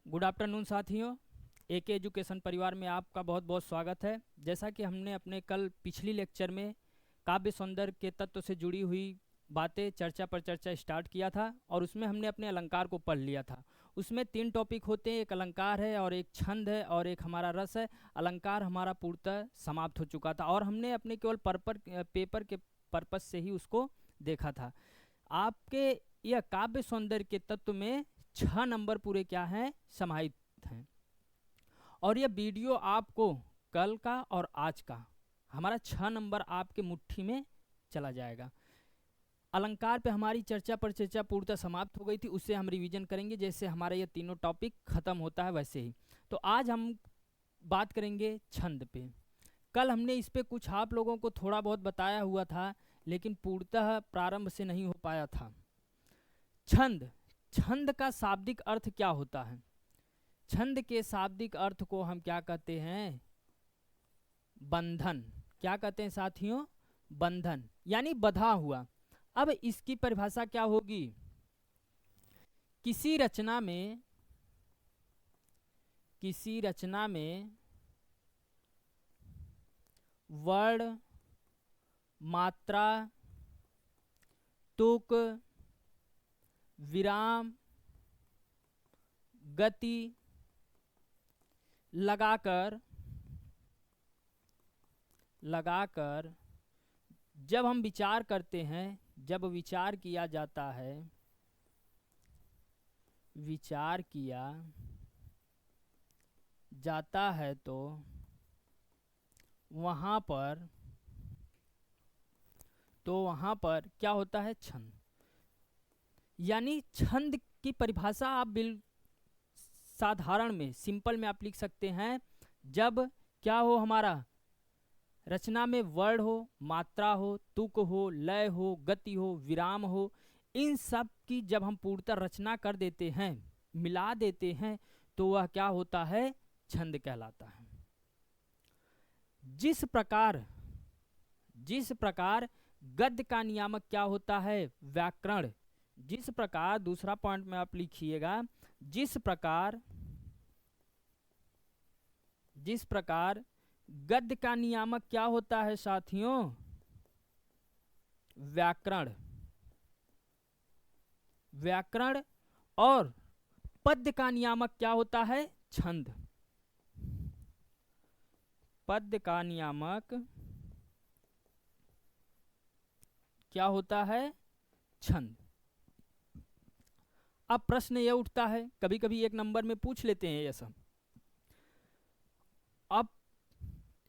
Good afternoon साथियों। एके education परिवार में आपका बहुत बहुत स्वागत है। जैसा कि हमने अपने कल पिछली लेक्चर में काव्य सौंदर्य के तत्व से जुड़ी हुई बातें चर्चा पर चर्चा स्टार्ट किया था और उसमें हमने अपने अलंकार को पढ़ लिया था। उसमें 3 टॉपिक होते हैं, एक अलंकार है और एक छंद है और एक हमारा रस है। अलंकार हमारा पूर्णतः समाप्त हो चुका था और हमने अपने केवल पेपर के पर्पस से ही उसको देखा था। आपके यह काव्य सौंदर्य के तत्व में 6 नंबर पूरे क्या हैं, समाहित हैं। और यह वीडियो आपको कल का और आज का हमारा 6 नंबर आपके मुट्ठी में चला जाएगा। अलंकार पे हमारी चर्चा पर चर्चा पूर्णतः समाप्त हो गई थी, उससे हम रिवीजन करेंगे जैसे हमारा ये तीनों टॉपिक खत्म होता है वैसे ही। तो आज हम बात करेंगे छंद पे। कल हमने इस पे कुछ आप लोगों को थोड़ा बहुत बताया हुआ था, लेकिन पूर्णतः प्रारंभ से नहीं हो पाया था। छंद, छंद का शाब्दिक अर्थ क्या होता है? छंद के शाब्दिक अर्थ को हम क्या कहते हैं? बंधन। क्या कहते हैं साथियों? बंधन, यानी बंधा हुआ। अब इसकी परिभाषा क्या होगी? किसी रचना में वर्ण, मात्रा, तुक, विराम, गति लगाकर जब हम विचार करते हैं, जब विचार किया जाता है, विचार किया जाता है तो वहाँ पर क्या होता है? छंद। यानी छंद की परिभाषा आप साधारण में, सिंपल में आप लिख सकते हैं, जब क्या हो, हमारा रचना में वर्ण हो, मात्रा हो, तुक हो, लय हो, गति हो, विराम हो, इन सब की जब हम पूर्णतः रचना कर देते हैं, मिला देते हैं, तो वह क्या होता है? छंद कहलाता है। जिस प्रकार गद्य का नियामक क्या होता है? व्याकरण। जिस प्रकार, दूसरा पॉइंट में आप लिखिएगा, जिस प्रकार गद्य का नियामक क्या होता है साथियों? व्याकरण। और पद्य का नियामक क्या होता है? छंद। पद्य का नियामक क्या होता है? छंद। अब प्रश्न यह उठता है, कभी कभी 1 नंबर में पूछ लेते हैं ये सब। अब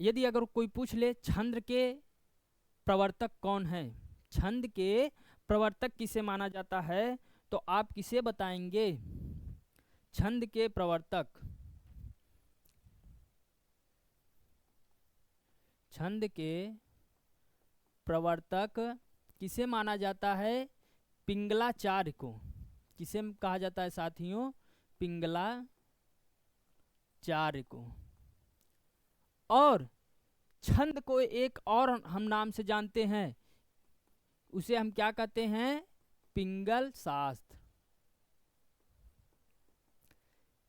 यदि अगर कोई पूछ ले, छंद के प्रवर्तक कौन है? छंद के प्रवर्तक किसे माना जाता है? तो आप किसे बताएंगे? छंद के प्रवर्तक किसे माना जाता है? पिंगलाचार्य को। किसे कहा जाता है साथियों? पिंगलाचार्य को। और छंद को एक और हम नाम से जानते हैं, उसे हम क्या कहते हैं? पिंगल शास्त्र।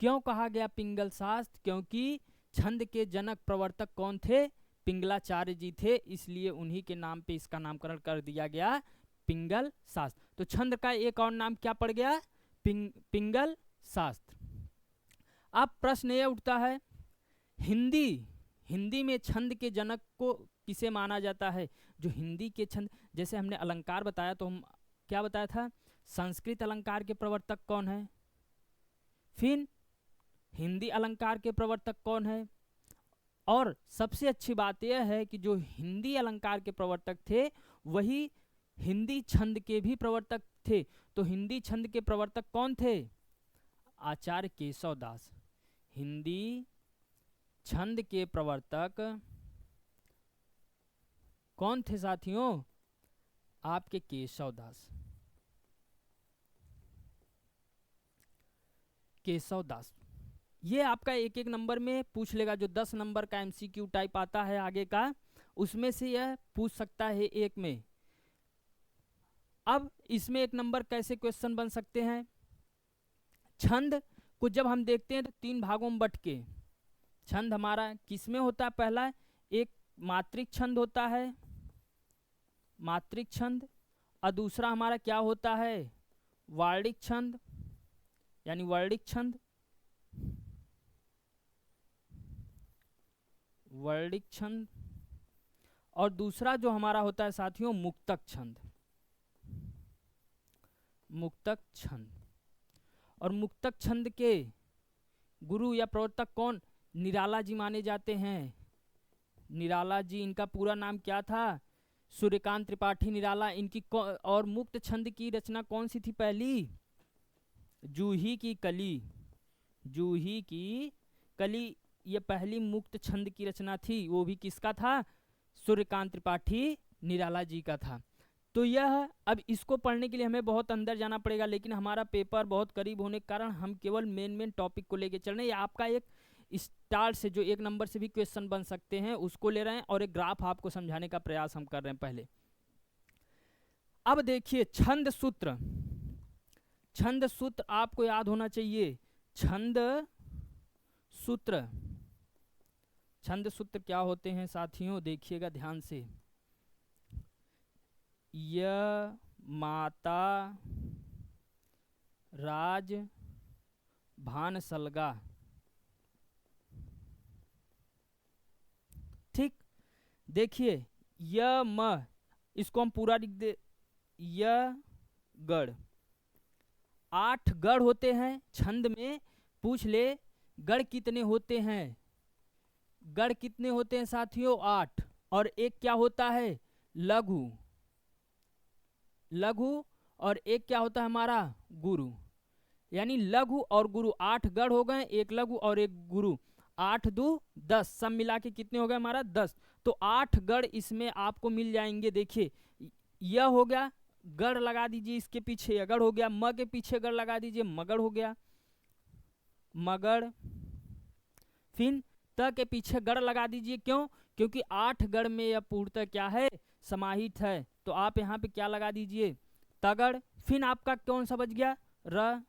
क्यों कहा गया पिंगल शास्त्र? क्योंकि छंद के जनक प्रवर्तक कौन थे? पिंगलाचार्य जी थे, इसलिए उन्हीं के नाम पे इसका नामकरण कर दिया गया पिंगल शास्त्र। तो छंद का एक और नाम क्या पड़ गया? पिंगल शास्त्र। अब प्रश्न ये उठता है, हिंदी में छंद के जनक को किसे माना जाता है? जो हिंदी के छंद, जैसे हमने अलंकार बताया तो हम क्या बताया था? संस्कृत अलंकार के प्रवर्तक कौन है? फिर हिंदी अलंकार के प्रवर्तक कौन है? और सबसे अच्छी बात यह है कि जो हिंदी अलंकार के प्रवर्तक थे, वही हिंदी छंद के भी प्रवर्तक थे। तो हिंदी छंद के प्रवर्तक कौन थे? आचार्य केशव दास। हिंदी छंद के प्रवर्तक कौन थे साथियों? आपके केशव दास। ये आपका 1 नंबर में पूछ लेगा, जो 10 नंबर का एमसीक्यू टाइप आता है आगे का, उसमें से यह पूछ सकता है 1 में। अब इसमें 1 नंबर कैसे क्वेश्चन बन सकते हैं? छंद को जब हम देखते हैं तो 3 भागों में बट के छंद हमारा किसमें होता है? पहला एक मात्रिक छंद होता है, मात्रिक छंद, और दूसरा हमारा क्या होता है? वार्णिक छंद, यानी वर्णिक छंद, वर्णिक छंद, और दूसरा जो हमारा होता है साथियों मुक्तक छंद, मुक्तक छंद। और मुक्तक छंद के गुरु या प्रवर्तक कौन? निराला जी माने जाते हैं। निराला जी, इनका पूरा नाम क्या था? सूर्यकांत त्रिपाठी निराला। इनकी और मुक्त छंद की रचना कौन सी थी पहली? जूही की कली, जूही की कली, ये पहली मुक्त छंद की रचना थी। वो भी किसका था? सूर्यकांत त्रिपाठी निराला जी का था। तो यह, अब इसको पढ़ने के लिए हमें बहुत अंदर जाना पड़ेगा, लेकिन हमारा पेपर बहुत करीब होने के कारण हम केवल मेन टॉपिक को लेके चल रहे हैं। आपका एक स्टार्ट से जो 1 नंबर से भी क्वेश्चन बन सकते हैं उसको ले रहे हैं, और एक ग्राफ आपको समझाने का प्रयास हम कर रहे हैं पहले। अब देखिए छंद सूत्र, छंद सूत्र आपको याद होना चाहिए। छंद सूत्र, छंद सूत्र क्या होते हैं साथियों? देखिएगा ध्यान से। य माता राज भान सलगा, ठीक। देखिए य म, इसको हम पूरा लिख दे, य गढ़। 8 गढ़ होते हैं छंद में। पूछ ले गढ़ कितने होते हैं? गढ़ कितने होते हैं साथियों? 8। और एक क्या होता है? लघु, लघु, और एक क्या होता है हमारा? गुरु। यानी लघु और गुरु, 8 गढ़ हो गए, एक लघु और एक गुरु। 8 दू 10, सब मिला के कितने हो गए हमारा? 10। तो 8 गढ़ इसमें आपको मिल जाएंगे। देखिए यह हो गया, गढ़ लगा दीजिए इसके पीछे, अगढ़ हो गया। म के पीछे गढ़ लगा दीजिए, मगढ़ हो गया, मगढ़। फिर त के पीछे गढ़ लगा दीजिए, क्यों? क्योंकि 8 गढ़ में यह पूर्णतः क्या है? समाहित है। तो आप यहाँ पे क्या लगा दीजिए? तगड़। फिर आपका कौन सा बच गया? र,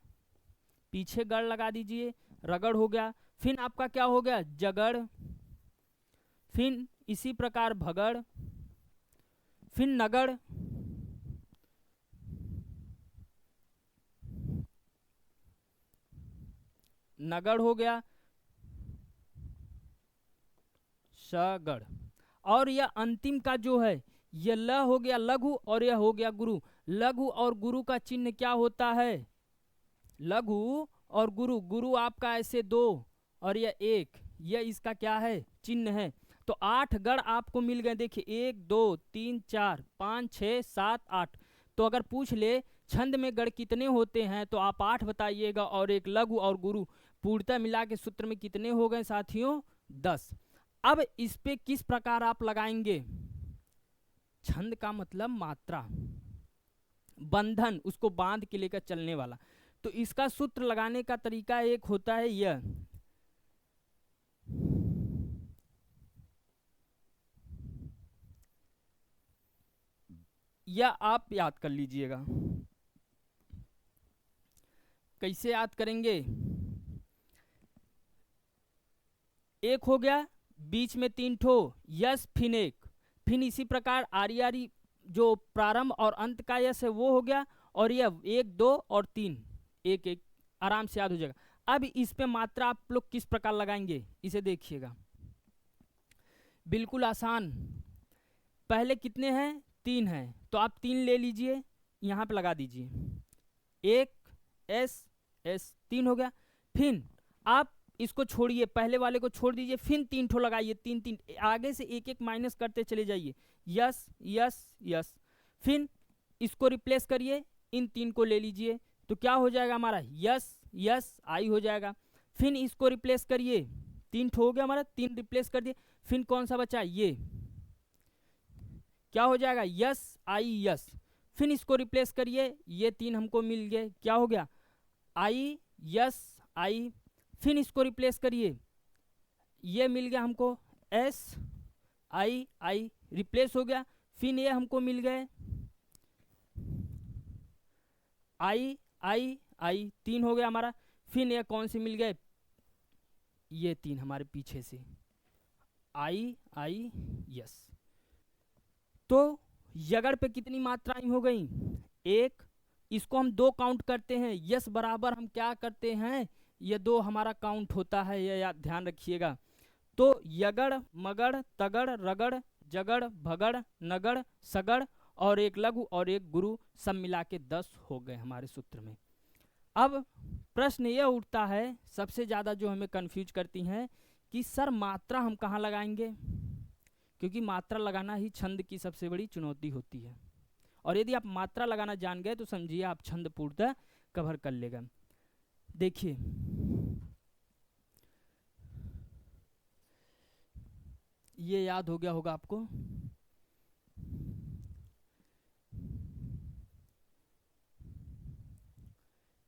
पीछे गढ़ लगा दीजिए, रगड़ हो गया। फिर आपका क्या हो गया? जगड़। फिर इसी प्रकार भगड़, फिर नगड़, नगड़ हो गया, सगड़। और यह अंतिम का जो है, यह ल हो गया लघु और यह हो गया गुरु। लघु और गुरु का चिन्ह क्या होता है? लघु और गुरु, गुरु आपका ऐसे 2 और यह 1, यह इसका क्या है? चिन्ह है। तो 8 गढ़ आपको मिल गए। देखिए 1 2 3 4 5 6 7 8। तो अगर पूछ ले छंद में गढ़ कितने होते हैं तो आप 8 बताइएगा, और एक लघु और गुरु, पूर्णतः मिला के सूत्र में कितने हो गए साथियों? 10। अब इस पे किस प्रकार आप लगाएंगे? छंद का मतलब मात्रा, बंधन, उसको बांध के लेकर चलने वाला। तो इसका सूत्र लगाने का तरीका एक होता है यह आप याद कर लीजिएगा। कैसे याद करेंगे? एक हो गया, बीच में 3 ठो यस, फिर एक, फिर इसी प्रकार आरी आरी जो प्रारंभ और अंत का यस है वो हो गया, और यह 1 2 और 3, एक एक, आराम से याद हो जाएगा। अब इस पे मात्रा आप लोग किस प्रकार लगाएंगे इसे देखिएगा, बिल्कुल आसान। पहले कितने हैं? 3 हैं, तो आप 3 ले लीजिए, यहाँ पे लगा दीजिए, 1 एस एस, 3 हो गया। फिर आप इसको छोड़िए, पहले वाले को छोड़ दीजिए, फिर 3 ठो लगाइए, 3 3, आगे से एक एक माइनस करते चले जाइए, यस यस यस। फिर इसको रिप्लेस करिए, इन 3 को ले लीजिए, तो क्या हो जाएगा हमारा? यस यस आई हो जाएगा। फिर इसको रिप्लेस करिए, 3 ठो हो गया हमारा, 3 रिप्लेस कर दिए। फिर कौन सा बचा? ये क्या हो जाएगा? Yes I yes. फिर इसको रिप्लेस करिए, ये 3 हमको मिल गए, क्या हो गया? आई यस आई। फिर इसको रिप्लेस करिए, ये मिल गया हमको एस आई आई, रिप्लेस हो गया। फिर ये हमको मिल गए आई आई आई, 3 हो गया हमारा। फिर ये कौन से मिल गए, ये 3 हमारे पीछे से, आई आई यस। तो यगड़ पे कितनी मात्राएं हो गई, 1। इसको हम 2 काउंट करते हैं, यस बराबर हम क्या करते हैं, ये 2 हमारा काउंट होता है, ये याद ध्यान रखिएगा। तो यगड़ मगड़ तगड़ रगड़ जगड़ भगड़ नगड़ सगड़ और एक लघु और एक गुरु, सब मिला के 10 हो गए हमारे सूत्र में। अब प्रश्न यह उठता है, सबसे ज़्यादा जो हमें कंफ्यूज करती हैं कि सर मात्रा हम कहाँ लगाएंगे, क्योंकि मात्रा लगाना ही छंद की सबसे बड़ी चुनौती होती है। और यदि आप मात्रा लगाना जान गए तो समझिए आप छंद पूर्णतः कवर कर लेगा। देखिए ये याद हो गया होगा आपको,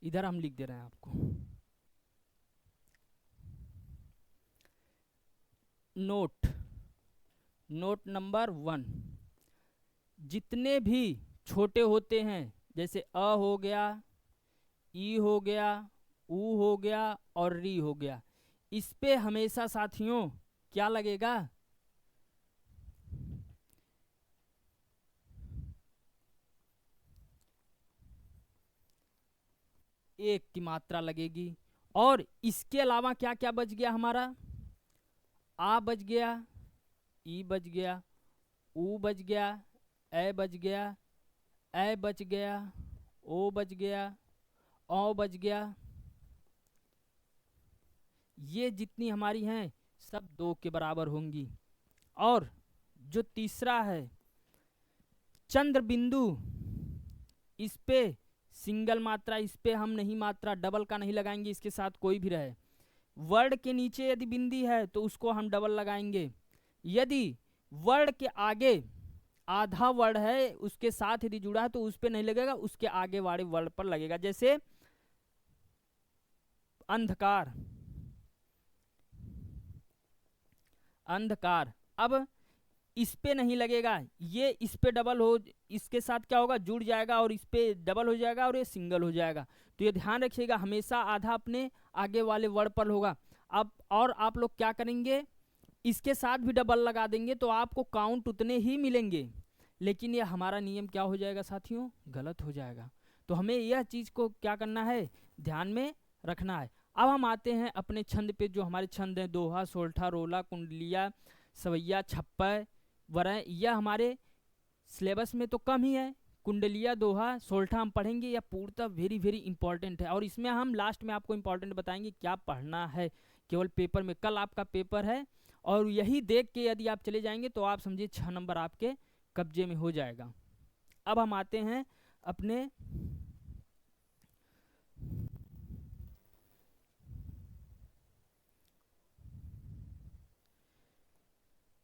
इधर हम लिख दे रहे हैं आपको, नोट नंबर 1, जितने भी छोटे होते हैं जैसे अ हो गया, ई हो गया, ऊ हो गया और री हो गया, इस पे हमेशा साथियों क्या लगेगा, एक की मात्रा लगेगी। और इसके अलावा क्या क्या बच गया हमारा, आ बच गया, ई बच गया, ऊ बच गया, ए बच गया, ए बच गया, ओ बच गया, औ बच गया, ये जितनी हमारी हैं सब 2 के बराबर होंगी। और जो तीसरा है चंद्र बिंदु, इस पे सिंगल मात्रा, इस पे हम नहीं मात्रा डबल का नहीं लगाएंगे, इसके साथ कोई भी रहे। वर्ड के नीचे यदि बिंदी है तो उसको हम डबल लगाएंगे। यदि वर्ड के आगे आधा वर्ड है उसके साथ यदि जुड़ा है तो उस पे नहीं लगेगा, उसके आगे वाले वर्ड पर लगेगा। जैसे अंधकार, अंधकार, अब इस पे नहीं लगेगा, ये इस पे डबल हो, इसके साथ क्या होगा जुड़ जाएगा और इस पे डबल हो जाएगा और ये सिंगल हो जाएगा। तो ये ध्यान रखिएगा हमेशा आधा अपने आगे वाले वर्ड पर होगा। अब और आप लोग क्या करेंगे, इसके साथ भी डबल लगा देंगे तो आपको काउंट उतने ही मिलेंगे, लेकिन ये हमारा नियम क्या हो जाएगा साथियों, गलत हो जाएगा। तो हमें यह चीज़ को क्या करना है, ध्यान में रखना है। अब हम आते हैं अपने छंद पे, जो हमारे छंद हैं दोहा सोल्ठा रोला कुंडलिया सवैया छप्पर वरय, यह हमारे सिलेबस में तो कम ही है। कुंडलिया दोहा सोल्ठा हम पढ़ेंगे, यह पूर्णतः वेरी वेरी इंपॉर्टेंट है। और इसमें हम लास्ट में आपको इंपॉर्टेंट बताएंगे क्या पढ़ना है, केवल पेपर में, कल आपका पेपर है और यही देख के यदि आप चले जाएंगे तो आप समझिए 6 नंबर आपके कब्जे में हो जाएगा। अब हम आते हैं अपने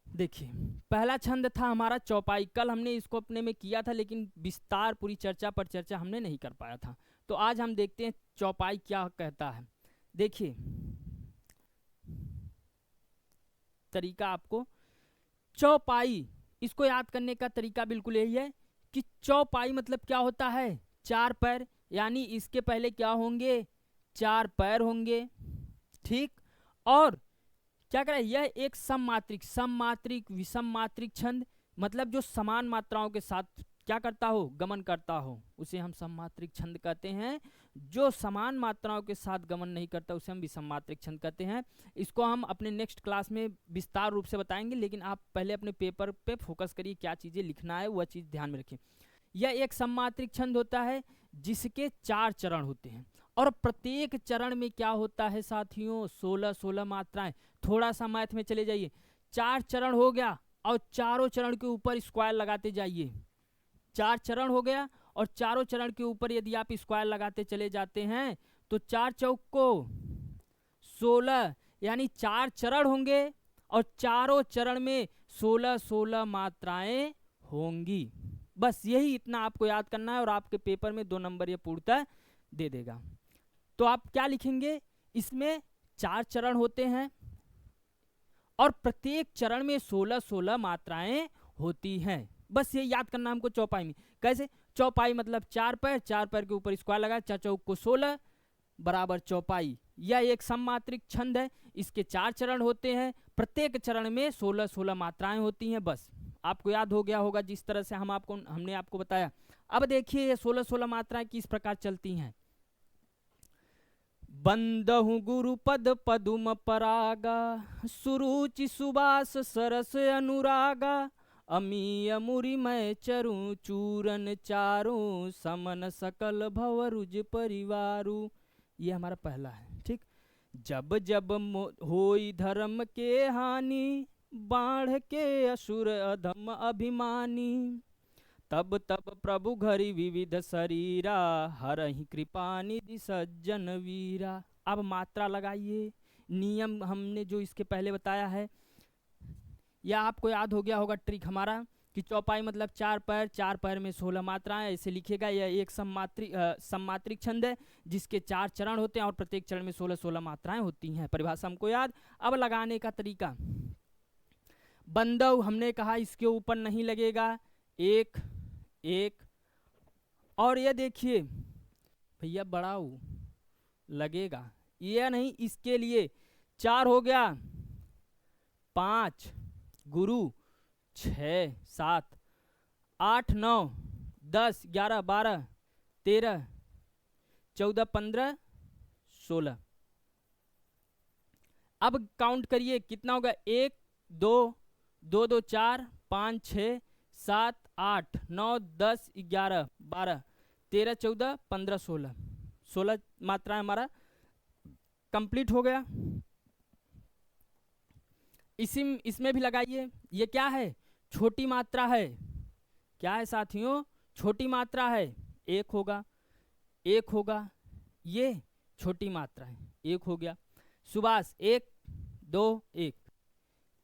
देखिए, पहला छंद था हमारा चौपाई। कल हमने इसको अपने में किया था लेकिन विस्तार पूरी चर्चा पर चर्चा हमने नहीं कर पाया था। तो आज हम देखते हैं चौपाई क्या कहता है। देखिए तरीका आपको, चौपाई इसको याद करने का तरीका बिल्कुल यही है कि चौपाई मतलब क्या होता है, 4 पैर, यानी इसके पहले क्या होंगे, 4 पैर होंगे, ठीक। और क्या करें, यह एक सममात्रिक विषम मात्रिक छंद, मतलब जो समान मात्राओं के साथ क्या करता हो, गमन करता हो, उसे हम सममात्रिक छंद कहते हैं। जो समान मात्राओं के साथ गमन नहीं करता उसे हम विषम मात्रिक छंद कहते हैं। इसको हम अपने नेक्स्ट क्लास में विस्तार रूप से बताएंगे, लेकिन आप पहले अपने पेपर पे फोकस करिए, क्या चीज़ें लिखना है वह चीज़ ध्यान में रखिए। यह एक सममात्रिक छंद होता है जिसके 4 चरण होते हैं और प्रत्येक चरण में क्या होता है साथियों, 16-16 मात्राएं। थोड़ा सा मैथ में चले जाइए, 4 चरण हो गया और चारों चरण के ऊपर स्क्वायर लगाते जाइए। 4 चरण हो गया और चारों चरण के ऊपर यदि आप स्क्वायर लगाते चले जाते हैं तो 4 चौक को 16, यानी 4 चरण होंगे और चारों चरण में 16-16 मात्राएं होंगी। बस यही इतना आपको याद करना है और आपके पेपर में 2 नंबर ये पूर्णतः दे देगा। तो आप क्या लिखेंगे, इसमें 4 चरण होते हैं और प्रत्येक चरण में 16-16 मात्राएं होती हैं। बस ये याद करना हमको चौपाई में। कैसे, चौपाई मतलब 4 पैर, 4 पैर के ऊपर स्क्वायर लगा, 4 चौक को 16, बराबर चौपाई। यह एक सममात्रिक छंद है। इसके 4 चरण होते हैं, प्रत्येक चरण में 16-16 मात्राएं होती हैं। बस आपको याद हो गया होगा जिस तरह से हमने आपको बताया। अब देखिए ये 16-16 मात्राएं किस प्रकार चलती हैं। बंदहु गुरुपद पदुम परागा, सुरुचि सुबास सरस अनुरागा, अमीय मुरि मैं चरू चूरन चारू, समन सकल भवरुज परिवारू। ये हमारा पहला है। ठीक। जब जब होई धर्म के हानि, बाढ़ के असुर अधम अभिमानी, तब तब प्रभु घरि विविध शरीरा, हरहि कृपा निधि सज्जन वीरा। अब मात्रा लगाइए। नियम हमने जो इसके पहले बताया है, या आपको याद हो गया होगा ट्रिक हमारा कि चौपाई मतलब 4 पैर, 4 पैर में 16 मात्राएं, ऐसे लिखेगा। यह एक सममात्रिक छंद है जिसके 4 चरण होते हैं और प्रत्येक चरण में 16-16 मात्राएं होती हैं। परिभाषा हमको याद। अब लगाने का तरीका। बंदव हमने कहा इसके ऊपर नहीं लगेगा, 1 1। और ये देखिए भैया बढ़ाऊ लगेगा, यह नहीं, इसके लिए 4 हो गया, 5 गुरु, 6 7 8 9 10 11 12 13 14 15 16। अब काउंट करिए कितना होगा। 1 2 2 2 4 5 6 7 8 9 10 11 12 13 14 15 16। 16 मात्रा हमारा कंप्लीट हो गया। इसमें भी लगाइए। ये क्या है, छोटी मात्रा है। क्या है साथियों, छोटी मात्रा है। 1 होगा, 1 होगा, ये छोटी मात्रा है, 1 हो गया। सुभाष 1 2 1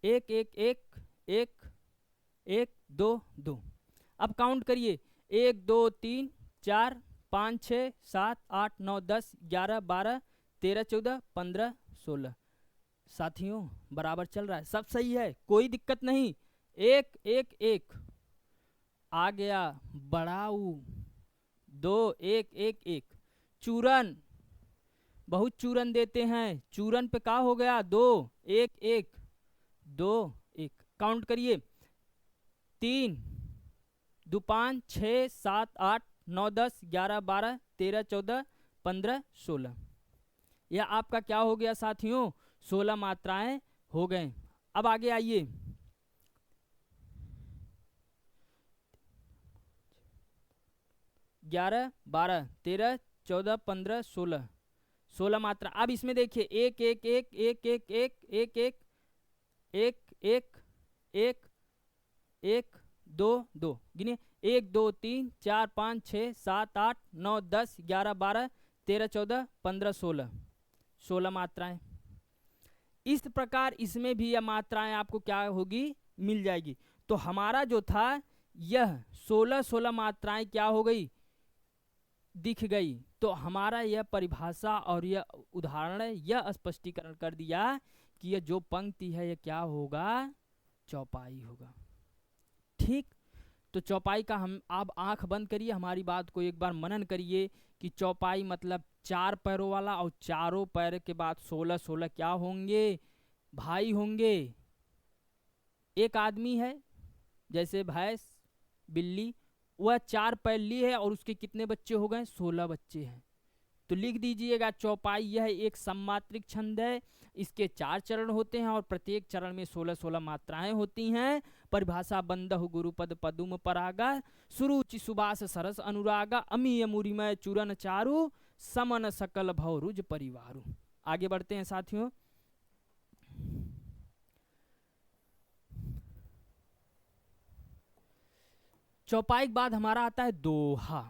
1 1 1 1 1 2 2। अब काउंट करिए। 1 2 3 4 5 6 7 8 9 10 11 12 13 14 15 16। साथियों बराबर चल रहा है, सब सही है, कोई दिक्कत नहीं। 1 1 1 आ गया। बढ़ाऊ 2 1 1 1। चूरन, बहुत चूरन देते हैं, चूरन पे का हो गया, 2 1 1 2 1। काउंट करिए। 3 2 5 6 7 8 9 10 11 12 13 14 15 16। यह आपका क्या हो गया साथियों, 16 मात्राएं हो गए। अब आगे आइए। 11 12 13 14 15 16, 16 मात्रा। अब इसमें देखिए 1 1 1 1 1 1 1 1 1 1 1 1 2 2। गिनिए। 1 2 3 4 5 6 7 8 9 10 11 12 13 14 15 16, 16 मात्राएं। इस प्रकार इसमें भी यह मात्राएं आपको क्या होगी, मिल जाएगी। तो हमारा जो था यह 16-16 मात्राएं क्या हो गई, दिख गई। तो हमारा यह परिभाषा और यह उदाहरण यह स्पष्टीकरण कर दिया कि यह जो पंक्ति है यह क्या होगा, चौपाई होगा। ठीक। तो चौपाई का हम आप आंख बंद करिए, हमारी बात को एक बार मनन करिए कि चौपाई मतलब 4 पैरों वाला, और चारों पैर के बाद 16-16 क्या होंगे, भाई होंगे। एक आदमी है, जैसे भैंस बिल्ली, वह 4 पैर ली है और उसके कितने बच्चे हो गए, 16 बच्चे हैं। तो लिख दीजिएगा चौपाई यह एक सममात्रिक छंद है। इसके 4 चरण होते हैं और प्रत्येक चरण में 16-16 मात्राएं होती हैं। परिभाषा बंदहु गुरुपद पदुम परागा, सुरुचि सुबास सरस अनुरागा, अमीय मुरिमय चूरन चारु, समन सकल भवरुज परिवारु। आगे बढ़ते हैं साथियों। चौपाई के बाद हमारा आता है दोहा।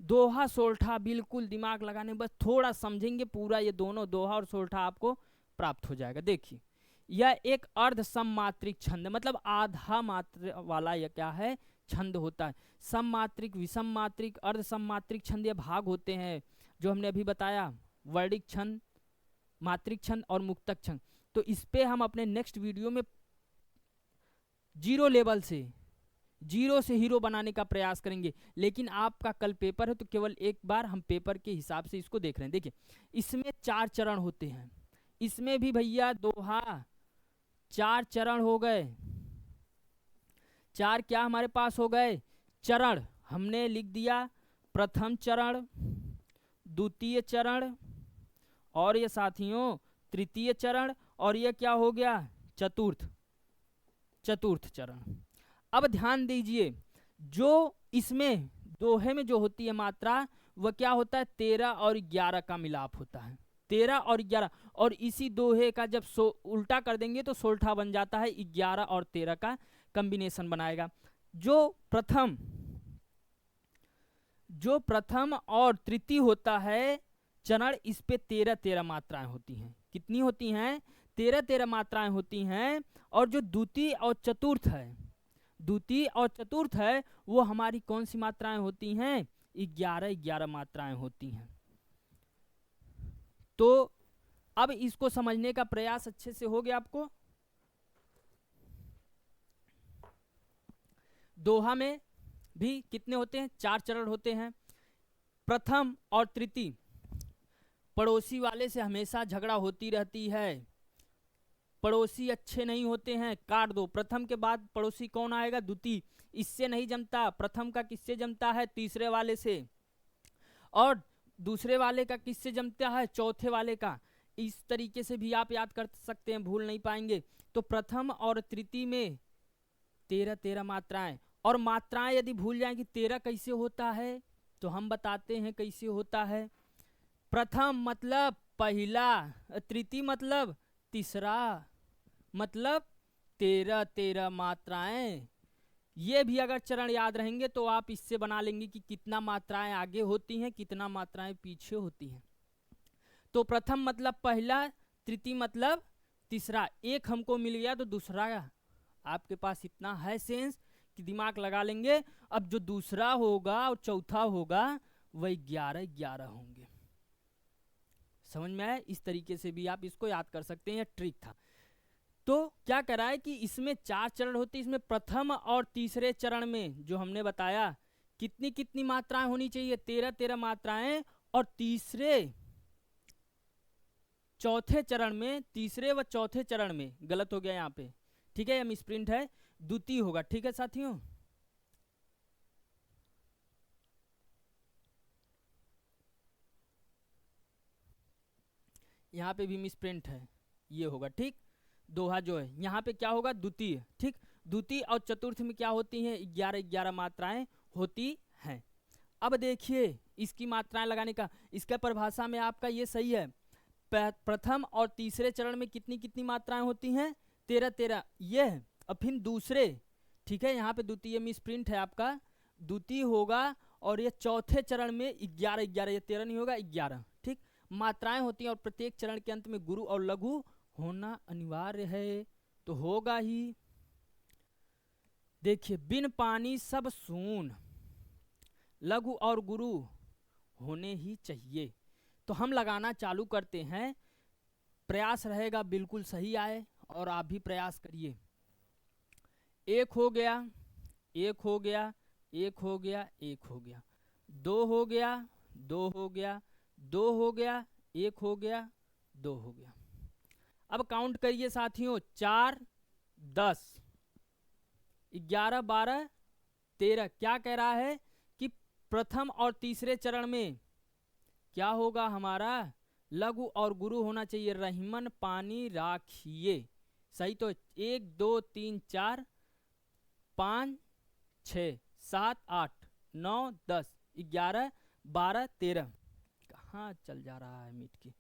दोहा सोल्ठा बिल्कुल दिमाग लगाने, बस थोड़ा समझेंगे पूरा ये दोनों दोहा और सोल्ठा आपको प्राप्त हो जाएगा। देखिए यह एक अर्ध सममात्रिक छंद, मतलब आधा मात्रा वाला यह क्या है, छंद होता है। सममात्रिक, विषम मात्रिक, अर्ध सममात्रिक छंद ये भाग होते हैं जो हमने अभी बताया, वर्णिक छंद, मात्रिक छंद और मुक्तक छंद। तो इस पे हम अपने नेक्स्ट वीडियो में 0 लेवल से जीरो से हीरो बनाने का प्रयास करेंगे। लेकिन आपका कल पेपर है तो केवल एक बार हम पेपर के हिसाब से इसको देख रहे हैं। देखिए इसमें 4 चरण होते हैं, इसमें भी भैया दोहा 4 चरण हो गए। 4 क्या हमारे पास हो गए चरण, हमने लिख दिया प्रथम चरण, द्वितीय चरण, और ये साथियों तृतीय चरण, और ये क्या हो गया चतुर्थ चरण। अब ध्यान दीजिए जो इसमें दोहे में जो होती है मात्रा वह क्या होता है 13 और 11 का मिलाप होता है, 13 और 11, और इसी दोहे का जब उल्टा कर देंगे तो सोल्ठा बन जाता है, 11 और 13 का कॉम्बिनेशन बनाएगा। जो प्रथम और तृतीय होता है चरण, इस पे 13 मात्राएं होती हैं। कितनी होती हैं 13 मात्राएं होती हैं। और जो द्वितीय और चतुर्थ है वो हमारी कौन सी मात्राएं होती हैं 11 मात्राएं होती हैं। तो अब इसको समझने का प्रयास अच्छे से हो गया आपको। दोहा में भी कितने होते हैं 4 चरण होते हैं। प्रथम और तृतीय, पड़ोसी वाले से हमेशा झगड़ा होती रहती है, पड़ोसी अच्छे नहीं होते हैं, काट दो। प्रथम के बाद पड़ोसी कौन आएगा द्वितीय, इससे नहीं जमता, प्रथम का किससे जमता है तीसरे वाले से, और दूसरे वाले का किससे जमता है चौथे वाले का। इस तरीके से भी आप याद कर सकते हैं, भूल नहीं पाएंगे। तो प्रथम और तृतीय में 13 मात्राएं, और मात्राएं यदि भूल जाएंगे 13 कैसे होता है तो हम बताते हैं कैसे होता है। प्रथम मतलब पहला, तृतीय मतलब तीसरा, मतलब 13 मात्राएं। ये भी अगर चरण याद रहेंगे तो आप इससे बना लेंगे कि कितना मात्राएं आगे होती हैं कितना मात्राएं पीछे होती हैं। तो प्रथम मतलब पहला, तृतीय मतलब तीसरा। एक हमको मिल गया तो दूसरा, आपके पास इतना है सेंस कि दिमाग लगा लेंगे। अब जो दूसरा होगा और चौथा होगा वह 11 होंगे। समझ में आया? इस तरीके से भी आप इसको याद कर सकते हैं, ट्रिक था। तो क्या करा है कि इसमें 4 चरण होते हैं। इसमें प्रथम और तीसरे चरण में जो हमने बताया कितनी कितनी मात्राएं होनी चाहिए 13 मात्राएं, और चौथे चरण में, तीसरे व चौथे चरण में गलत हो गया यहाँ पे, ठीक है, मिसप्रिंट है, द्वितीय होगा। ठीक है साथियों, यहाँ पे भी मिसप्रिंट है, ये होगा ठीक। दोहा जो है यहाँ पे क्या होगा द्वितीय, ठीक। द्वितीय और चतुर्थ में क्या होती हैं 11 मात्राएं होती हैं। अब देखिए इसकी मात्राएं लगाने का, इसका परिभाषा में आपका ये सही है। प्रथम और तीसरे चरण में कितनी कितनी मात्राएं होती हैं 13 ये है। अब फिर दूसरे, ठीक है, यहाँ पे द्वितीय मिसप्रिंट है आपका, द्वितीय होगा, और ये चौथे चरण में 11, ये 13 नहीं होगा 11, ठीक। मात्राएं होती हैं और प्रत्येक चरण के अंत में गुरु और लघु होना अनिवार्य है, तो होगा ही। देखिए बिन पानी सब सून, लघु और गुरु होने ही चाहिए। तो हम लगाना चालू करते हैं, प्रयास रहेगा बिल्कुल सही आए, और आप भी प्रयास करिए। एक हो गया, एक हो गया, एक हो गया, एक हो गया, दो हो गया, दो हो गया, दो हो गया, एक हो गया, दो हो गया। अब काउंट करिए साथियों, 4, 10, 11, 12, 13। क्या कह रहा है कि प्रथम और तीसरे चरण में क्या होगा हमारा लघु और गुरु होना चाहिए। रहीमन पानी राखिए, सही। तो 1 2 3 4 5 6 7 8 9 10 11 12 13। कहाँ चल जा रहा है मीट की।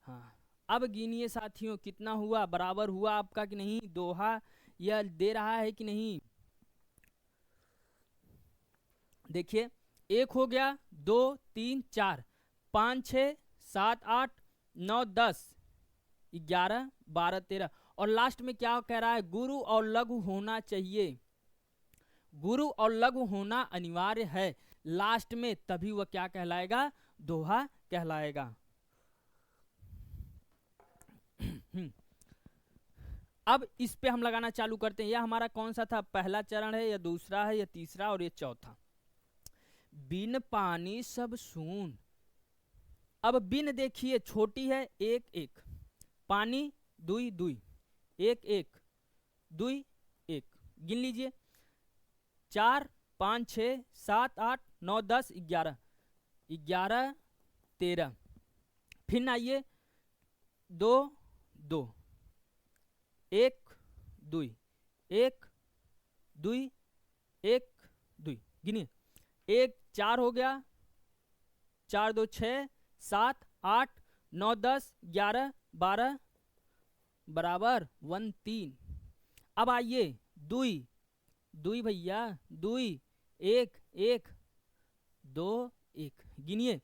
हाँ, अब गिनिए साथियों कितना हुआ, बराबर हुआ आपका कि नहीं, दोहा यह दे रहा है कि नहीं। देखिए 1 हो गया, 2 3 4 5 6 7 8 9 10 11 12 13, और लास्ट में क्या कह रहा है गुरु और लघु होना चाहिए। गुरु और लघु होना अनिवार्य है लास्ट में, तभी वह क्या कहलाएगा दोहा कहलाएगा। अब इस पे हम लगाना चालू करते हैं। यह हमारा कौन सा था, पहला चरण है या दूसरा है या तीसरा और ये चौथा। बिन पानी सब सून। अब बिन देखिए छोटी है, एक एक, पानी दुई दुई, एक एक दुई एक, गिन लीजिए, 4 5 6 7 8 9 10 11, 11 13, फिर आइए 2 2, 1 2, 1 2, 1 2, गिनिए, 1 4 हो गया, 4 2 6 7 8 9 10 11 12 बराबर 1 3। अब आइए दुई दुई भैया, दुई 1 1 2 1, गिनिए,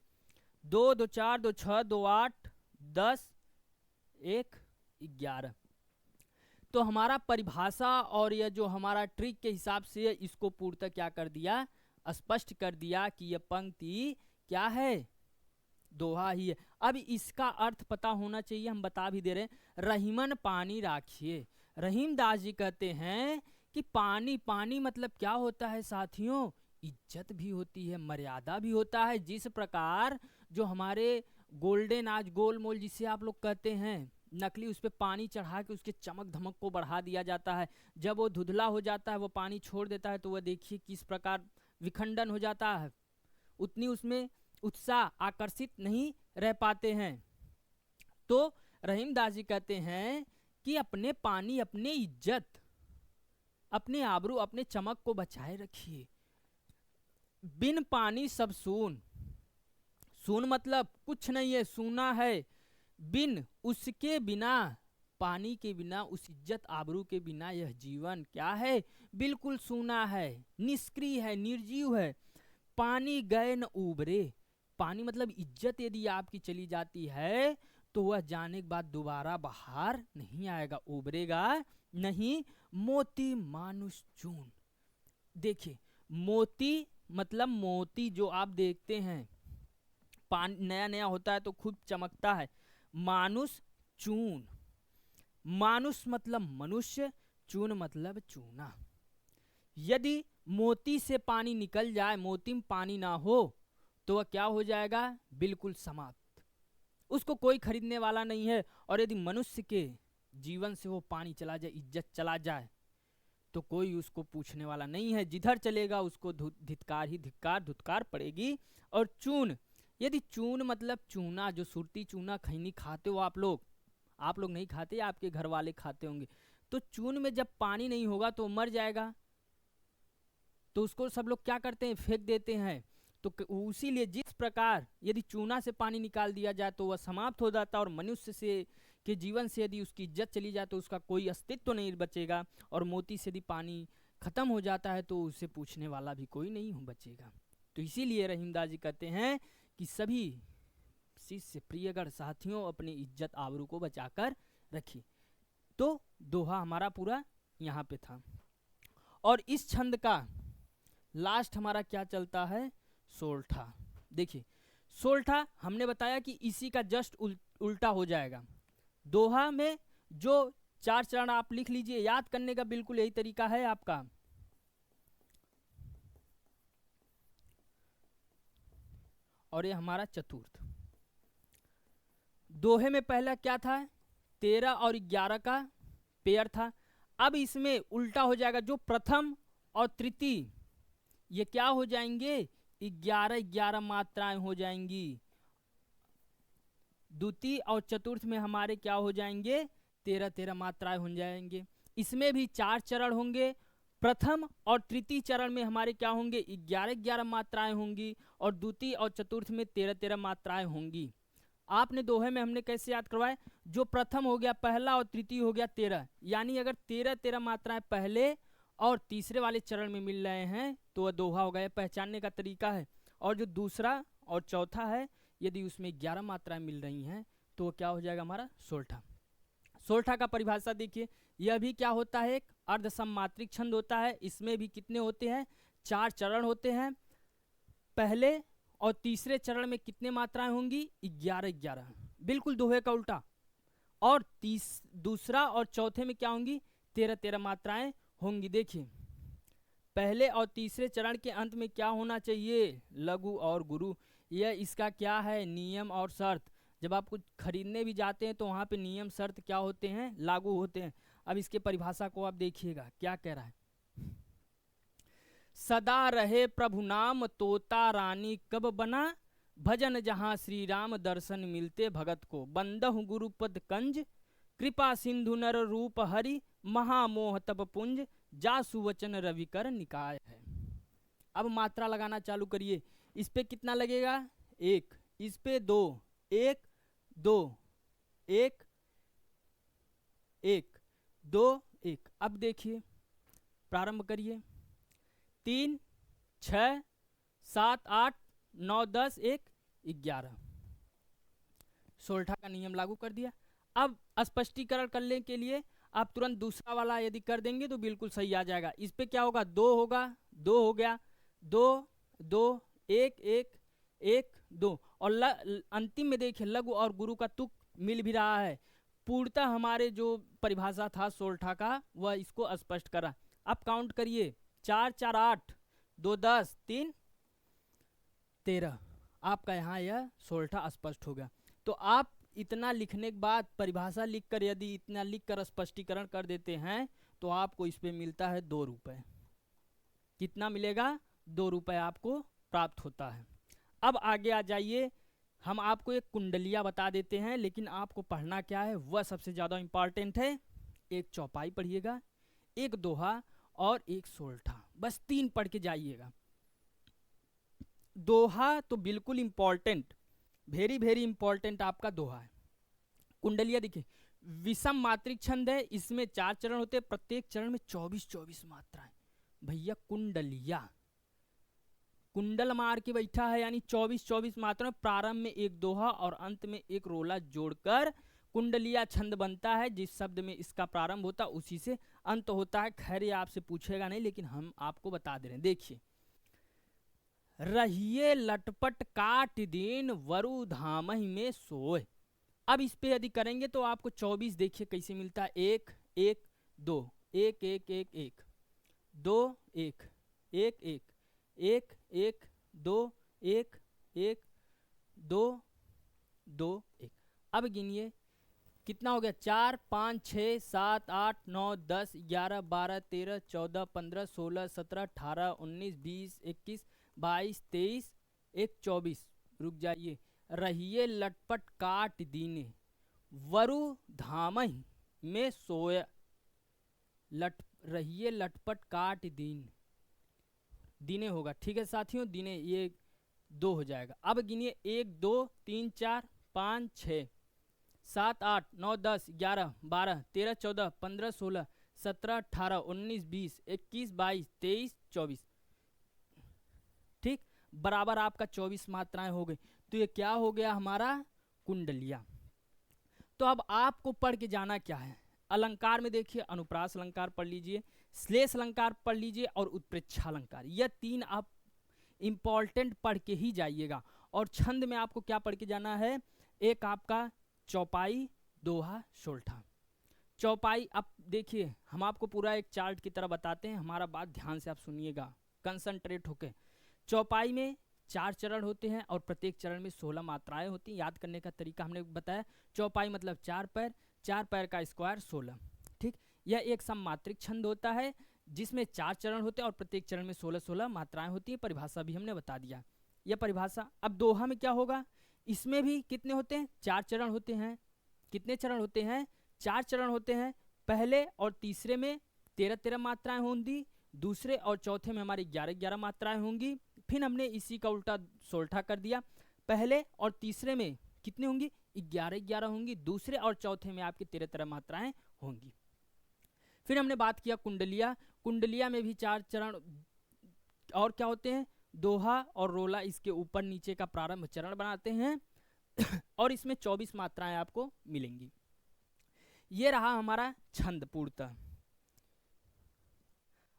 2 2 4 2 6 2 8 10 1 11। तो हमारा परिभाषा और यह जो हमारा ट्रिक के हिसाब से इसको पूर्णतः क्या कर दिया, स्पष्ट कर दिया कि यह पंक्ति क्या है, दोहा ही है। अब इसका अर्थ पता होना चाहिए, हम बता भी दे रहे हैं। रहीमन पानी राखिए। रहीम दास जी कहते हैं कि पानी, पानी मतलब क्या होता है साथियों, इज्जत भी होती है, मर्यादा भी होता है। जिस प्रकार जो हमारे गोल्डन आज गोलमोल जिसे आप लोग कहते हैं, नकली, उस पर पानी चढ़ा के उसके चमक धमक को बढ़ा दिया जाता है। जब वो धुधला हो जाता है, वो पानी छोड़ देता है, तो वह देखिए किस प्रकार विखंडन हो जाता है, उतनी उसमें उत्साह आकर्षित नहीं रह पाते हैं। तो रहीम दास जी कहते हैं कि अपने पानी, अपने इज्जत, अपने आबरू, अपने चमक को बचाए रखिए। बिन पानी सब सून। सून मतलब कुछ नहीं है, सूना है। बिन, उसके बिना, पानी के बिना, उस इज्जत आबरू के बिना यह जीवन क्या है, बिल्कुल सूना है, निष्क्रिय है, निर्जीव है। पानी गए न उबरे। पानी मतलब इज्जत यदि आपकी चली जाती है तो वह जाने के बाद दोबारा बाहर नहीं आएगा, उबरेगा नहीं। मोती मानुष चून। देखिए, मोती मतलब मोती जो आप देखते हैं, पानी नया नया होता है तो खूब चमकता है। मानुष चून, मानुष मतलब मनुष्य, चून मतलब चूना। यदि मोती से पानी निकल जाए, मोती में पानी ना हो, तो वह क्या हो जाएगा, बिल्कुल समाप्त, उसको कोई खरीदने वाला नहीं है। और यदि मनुष्य के जीवन से वो पानी चला जाए, इज्जत चला जाए, तो कोई उसको पूछने वाला नहीं है, जिधर चलेगा उसको धिक्कार ही धिक्कार, धुतकार पड़ेगी। और चून, यदि चून मतलब चूना, जो सुरती चूना खैनी खाते हो आप लोग नहीं खाते, आपके घर वाले खाते होंगे। तो चून में जब पानी नहीं होगा तो मर जाएगा, तो उसको सब लोग क्या करते हैं, फेंक देते हैं। तो उसीलिए जिस प्रकार यदि चूना से पानी निकाल दिया जाए तो वह समाप्त हो जाता है, और मनुष्य से के जीवन से यदि उसकी इज्जत चली जाए तो उसका कोई अस्तित्व नहीं बचेगा। और मोती से यदि पानी खत्म हो जाता है तो उसे पूछने वाला भी कोई नहीं बचेगा। तो इसीलिए रहीमदास जी कहते हैं कि सभी शिष्य प्रियगढ़ साथियों अपनी इज्जत आबरू को बचाकर रखिए। तो दोहा हमारा पूरा यहाँ पे था। और इस छंद का लास्ट हमारा क्या चलता है, सोल्ठा। देखिए, सोल्ठा हमने बताया कि इसी का जस्ट उल्टा हो जाएगा। दोहा में जो 4 चरण आप लिख लीजिए, याद करने का बिल्कुल यही तरीका है आपका। और ये हमारा चतुर्थ। दोहे में पहला क्या था, 13 और 11 का पेयर था। अब इसमें उल्टा हो जाएगा, जो प्रथम और तृतीय ये क्या हो जाएंगे, 11 11 मात्राएं हो जाएंगी। द्वितीय और चतुर्थ में हमारे क्या हो जाएंगे, 13 13 मात्राएं हो जाएंगे। इसमें भी 4 चरण होंगे। प्रथम और तृतीय चरण में हमारे क्या होंगे, 11 11 मात्राएं होंगी, और द्वितीय और चतुर्थ में 13 13 मात्राएं होंगी। आपने दोहे में हमने कैसे याद करवाए, जो प्रथम हो गया पहला और तृतीय हो गया 13, यानी अगर 13 13 मात्राएं पहले और तीसरे वाले चरण में मिल रहे हैं तो वह दोहा हो गया, पहचानने का तरीका है। और जो दूसरा और चौथा है, यदि उसमें 11 मात्राएं मिल रही हैं तो क्या हो जाएगा हमारा सोल्ठा। सोल्ठा का परिभाषा देखिए, यह भी क्या होता है, एक अर्धसममात्रिक छंद होता है। इसमें भी कितने होते हैं, 4 चरण होते हैं। पहले और तीसरे चरण में कितने मात्राएं होंगी, 11 11, बिल्कुल दोहे का उल्टा। और दूसरा और चौथे में क्या होंगी, 13-13 मात्राएं होंगी। देखिए पहले और तीसरे चरण के अंत में क्या होना चाहिए, लघु और गुरु। यह इसका क्या है, नियम और शर्त। जब आप कुछ खरीदने भी जाते हैं तो वहाँ पे नियम शर्त क्या होते हैं, लागू होते हैं। अब इसके परिभाषा को आप देखिएगा क्या कह रहा है। सदा रहे प्रभु नाम तोता रानी कब बना, भजन जहाँ श्री राम दर्शन मिलते भगत को, बंदहु गुरुपद कंज कृपा सिंधु नर रूप हरि, महामोह तप पुंज जासु वचन रविकर निकाय है। अब मात्रा लगाना चालू करिए। इस पे कितना लगेगा, 1, इस पे 2, 1 2 1 1 2 1। अब देखिए प्रारंभ करिए, 3 6 7 8 9 10 1 11, सोल्ठा का नियम लागू कर दिया। अब स्पष्टीकरण करने के लिए आप तुरंत दूसरा वाला यदि कर देंगे तो बिल्कुल सही आ जाएगा। इस पे क्या होगा, 2 होगा, 2 हो गया, 2 2 1 1 1 2, और अंतिम में देखिए लघु और गुरु का तुक मिल भी रहा है। पूर्णतः हमारे जो परिभाषा था सोल्ठा का वह इसको स्पष्ट करा। अब काउंट करिए, 4 4 8 2 10 3 13। आपका यहाँ यह सोल्ठा स्पष्ट हो गया। तो आप इतना लिखने के बाद परिभाषा लिखकर यदि इतना लिखकर स्पष्टीकरण कर देते हैं तो आपको इस पे मिलता है 2 रुपये। कितना मिलेगा, 2 रुपये आपको प्राप्त होता है। अब आगे आ जाइए, हम आपको एक कुंडलिया बता देते हैं, लेकिन आपको पढ़ना क्या है वह सबसे ज़्यादा इम्पॉर्टेंट है। एक चौपाई पढ़िएगा, एक दोहा और एक सोल्ठा, बस 3 पढ़ के जाइएगा। दोहा तो बिल्कुल इम्पॉर्टेंट, वेरी वेरी इंपॉर्टेंट आपका दोहा है। कुंडलिया देखिए, विषम मात्रिक छंद है, इसमें 4 चरण होते हैं, प्रत्येक चरण में 24-24 मात्राएं। भैया कुंडलिया कुंडल मार के बैठा है, यानी 24-24 मात्राएं। प्रारंभ में एक दोहा और अंत में एक रोला जोड़कर कुंडलिया छंद बनता है। जिस शब्द में इसका प्रारंभ होता है उसी से अंत होता है। खैर ये आपसे पूछेगा नहीं, लेकिन हम आपको बता दे रहे हैं। देखिए, रहिए लटपट काट दिन वरु धामहि में सोए। अब इस पे यदि करेंगे तो आपको 24 देखिए कैसे मिलता है, 1 1 2 1 1 1 1 2 1 1 1 1 1 2 1 1 2 2 1। अब गिनिए कितना हो गया, 4 5 6 7 8 9 10 11 12 13 14 15 16 17 18 19 20 21 22 23 1 24। रुक जाइए, रहिए लटपट काट दीने वरु धामहि में सोय। रहिए लटपट काट दीने होगा, ठीक है साथियों, दीने ये 2 हो जाएगा। अब गिनिए 1 2 3 4 5 6 7 8 9 10 11 12 13 14 15 16 17 18 19 20 21 22 23 24। ठीक, बराबर आपका 24 मात्राएं हो गई। तो ये क्या हो गया हमारा कुंडलिया। तो अब आपको पढ़ के जाना क्या है, अलंकार में देखिए अनुप्रास अलंकार पढ़ लीजिए, श्लेष अलंकार पढ़ लीजिए और उत्प्रेक्षा अलंकार। यह 3 आप इंपॉर्टेंट पढ़ के ही जाइएगा। और छंद में आपको क्या पढ़ के जाना है, एक आपका चौपाई, दोहा, सोल्ठा। चौपाई, अब देखिए हम आपको पूरा एक चार्ट की तरह बताते हैं, हमारा बात ध्यान से आप सुनिएगा कंसंट्रेट होके। चौपाई में 4 चरण होते हैं और प्रत्येक चरण में 16 मात्राएं होती हैं। याद करने का तरीका हमने बताया, चौपाई मतलब 4 पैर, 4 पैर का स्क्वायर 16। ठीक, यह एक सममात्रिक छंद होता है जिसमें 4 चरण होते हैं और प्रत्येक चरण में 16-16 मात्राएं होती हैं। परिभाषा भी हमने बता दिया, यह परिभाषा। अब दोहा में क्या होगा, इसमें भी कितने होते हैं, 4 चरण होते हैं। कितने चरण होते हैं, 4 चरण होते हैं। पहले और तीसरे में 13-13 मात्राएं होंगी, दूसरे और चौथे में हमारी 11-11 मात्राएं होंगी। फिर हमने इसी का उल्टा सोल्ठा कर दिया, पहले और तीसरे में कितने होंगी, 11-11 होंगी, दूसरे और चौथे में आपकी 13-13 मात्राएं होंगी। फिर हमने बात किया कुंडलिया, कुंडलिया में भी 4 चरण और क्या होते हैं, दोहा और रोला इसके ऊपर नीचे का प्रारंभ चरण बनाते हैं और इसमें 24 मात्राएं आपको मिलेंगी। ये रहा हमारा छंद पूर्णतः।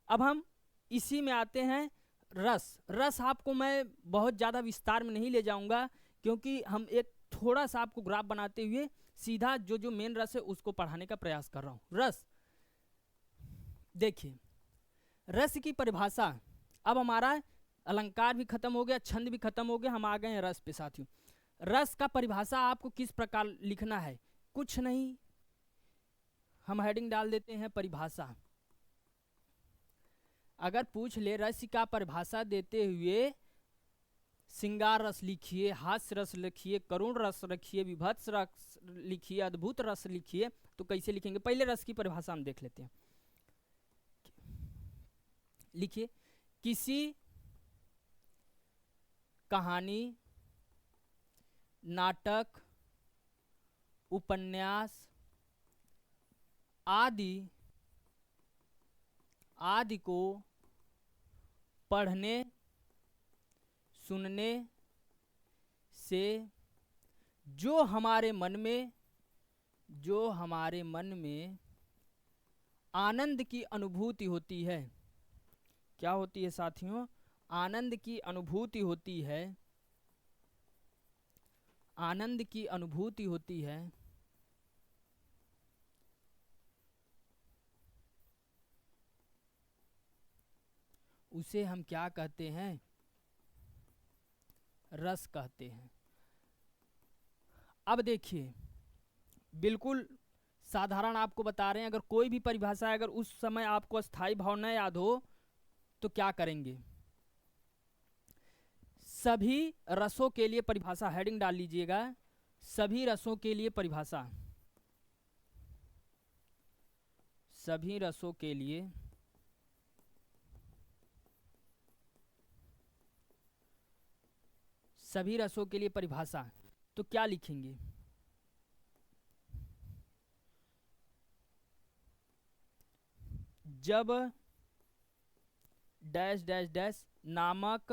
अब हम इसी में आते हैं रस। रस आपको मैं बहुत ज़्यादा विस्तार में नहीं ले जाऊंगा, क्योंकि हम एक थोड़ा सा आपको ग्राफ बनाते हुए सीधा जो जो मेन रस है उसको पढ़ाने का प्रयास कर रहा हूँ। रस, देखिए रस की परिभाषा, अब हमारा अलंकार भी खत्म हो गया, छंद भी खत्म हो गया, हम आ गए हैं रस पे साथियों। रस का परिभाषा आपको किस प्रकार लिखना है, कुछ नहीं, हम हेडिंग डाल देते हैं परिभाषा। अगर पूछ ले रस का परिभाषा देते हुए, श्रृंगार रस लिखिए, हास्य रस लिखिए, करुण रस लिखिए, विभत्स रस लिखिए, अद्भुत रस लिखिए, तो कैसे लिखेंगे? पहले रस की परिभाषा हम देख लेते हैं। लिखिए, किसी कहानी, नाटक, उपन्यास आदि को पढ़ने सुनने से जो हमारे मन में आनंद की अनुभूति होती है। क्या होती है साथियों? आनंद की अनुभूति होती है। आनंद की अनुभूति होती है, उसे हम क्या कहते हैं? रस कहते हैं। अब देखिए, बिल्कुल साधारण आपको बता रहे हैं, अगर कोई भी परिभाषा है, अगर उस समय आपको स्थायी भाव न याद हो तो क्या करेंगे? सभी रसों के लिए परिभाषा, हेडिंग डाल लीजिएगा, सभी रसों के लिए परिभाषा। सभी रसों के लिए परिभाषा, तो क्या लिखेंगे? जब डैश डैश डैश नामक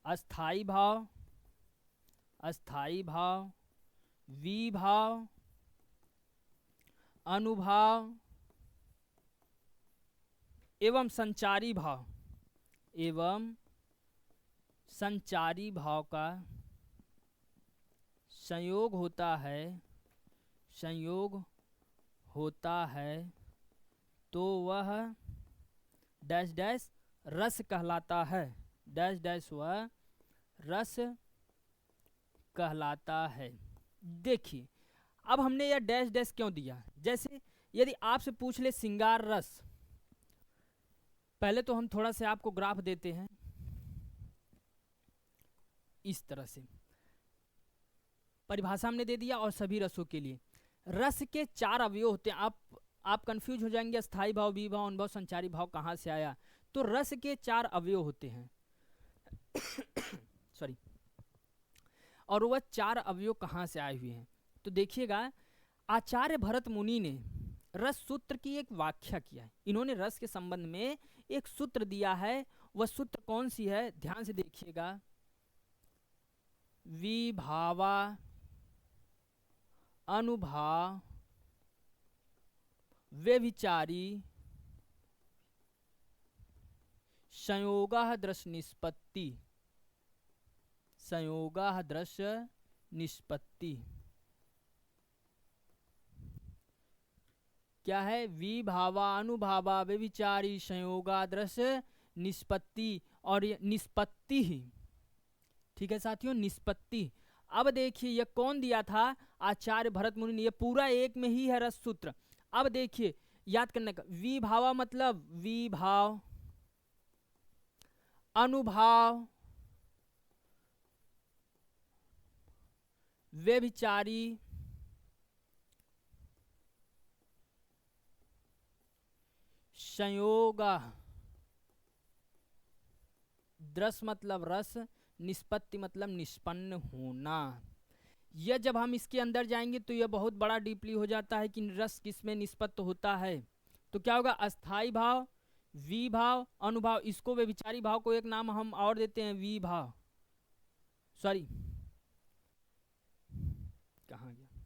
अस्थाई भाव, विभाव, अनुभाव एवं संचारी भाव का संयोग होता है, तो वह डैश डैश रस कहलाता है। डैश डैश वह रस कहलाता है। देखिए, अब हमने यह डैश डैश क्यों दिया? जैसे यदि आपसे पूछ ले श्रृंगार रस, पहले तो हम थोड़ा से आपको ग्राफ देते हैं इस तरह से। परिभाषा हमने दे दिया और सभी रसों के लिए। रस के 4 अवयव होते हैं। आप कंफ्यूज हो जाएंगे, स्थायी भाव, विभाव, अनुभव, संचारी भाव कहाँ से आया? तो रस के 4 अवयव होते हैं सॉरी, और वह 4 अवयव कहाँ से आए हुए हैं? तो देखिएगा, आचार्य भरत मुनि ने रस सूत्र की एक व्याख्या किया है। इन्होंने रस के संबंध में एक सूत्र दिया है। वह सूत्र कौन सी है? ध्यान से देखिएगा, विभावा अनुभाव व्यभिचारी संयोगाः दृश्य निष्पत्ति। क्या है? विभावानुभावा व्यभिचारी संयोगादृश निष्पत्ति, और ये निष्पत्ति ही, ठीक है साथियों, निष्पत्ति। अब देखिए, यह कौन दिया था? आचार्य भरत मुनि ने। ये पूरा एक में ही है रस सूत्र। अब देखिए, याद करने का, विभावा मतलब विभाव, अनुभाव व्यभिचारी संयोग, द्रस मतलब रस, निष्पत्ति मतलब निष्पन्न होना। यह जब हम इसके अंदर जाएंगे तो यह बहुत बड़ा डीपली हो जाता है कि रस किसमें निष्पत्त होता है। तो क्या होगा? अस्थाई भाव, विभाव, अनुभाव। इसको व्यभिचारी भाव को एक नाम हम और देते हैं, विभाव, सॉरी कहाँ गया,